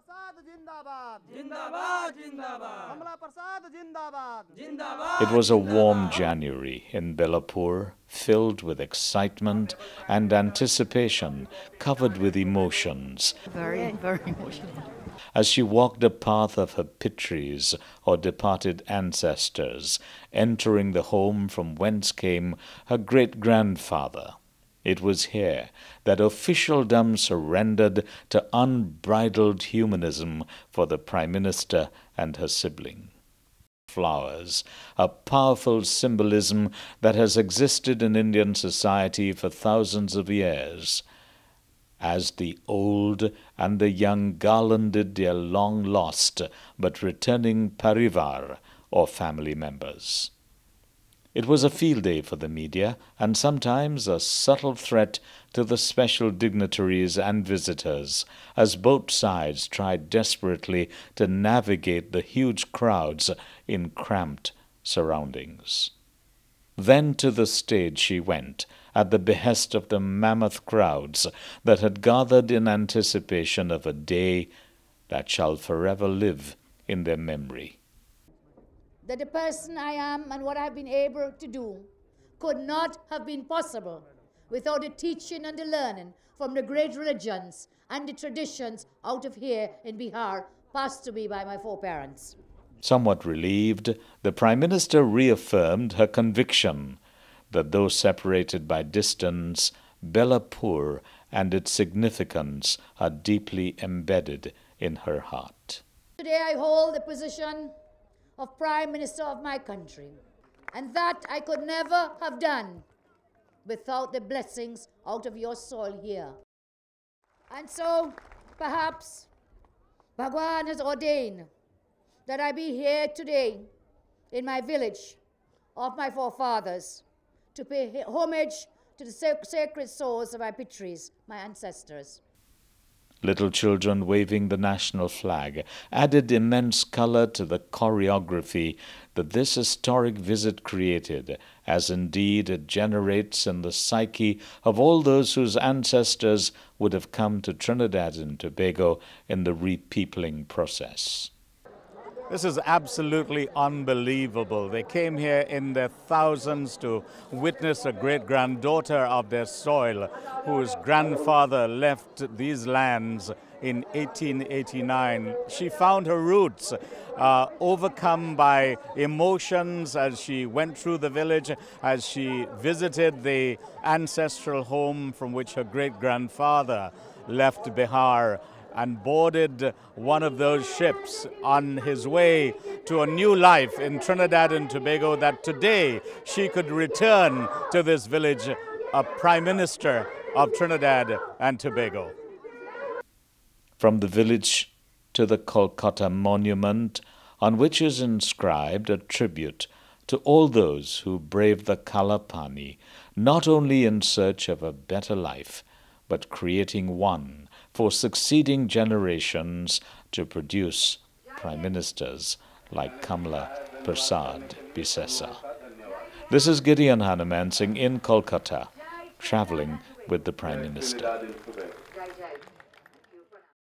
Persad Jindabad. Jindabad, Jindabad. Kamla Persad Jindabad. Jindabad. It was a warm January in Belapur, filled with excitement and anticipation, covered with emotions. Very, very emotional. As she walked the path of her pitris, or departed ancestors, entering the home from whence came her great-grandfather. It was here that officialdom surrendered to unbridled humanism for the Prime Minister and her sibling. Flowers, a powerful symbolism that has existed in Indian society for thousands of years. As the old and the young garlanded their long-lost but returning parivar, or family members. It was a field day for the media, and sometimes a subtle threat to the special dignitaries and visitors, as both sides tried desperately to navigate the huge crowds in cramped surroundings. Then to the stage she went, at the behest of the mammoth crowds that had gathered in anticipation of a day that shall forever live in their memory. That the person I am and what I've been able to do could not have been possible without the teaching and the learning from the great religions and the traditions out of here in Bihar, passed to me by my foreparents. Somewhat relieved, the Prime Minister reaffirmed her conviction that though separated by distance, Belapur and its significance are deeply embedded in her heart. Today I hold the position of Prime Minister of my country, and that I could never have done without the blessings out of your soil here. And so, perhaps, Bhagwan has ordained that I be here today in my village of my forefathers to pay homage to the sacred souls of my pitris, my ancestors. Little children waving the national flag added immense color to the choreography that this historic visit created, as indeed it generates in the psyche of all those whose ancestors would have come to Trinidad and Tobago in the repeopling process. This is absolutely unbelievable. They came here in their thousands to witness a great-granddaughter of their soil whose grandfather left these lands in 1889. She found her roots overcome by emotions as she went through the village, as she visited the ancestral home from which her great-grandfather left Bihar, and boarded one of those ships on his way to a new life in Trinidad and Tobago, that today she could return to this village a Prime Minister of Trinidad and Tobago. From the village to the Kolkata monument, on which is inscribed a tribute to all those who braved the Kalapani, not only in search of a better life, but creating one for succeeding generations to produce Prime Ministers like Kamla Persad-Bissessar. This is Gideon Hanumansing in Kolkata, traveling with the Prime Minister.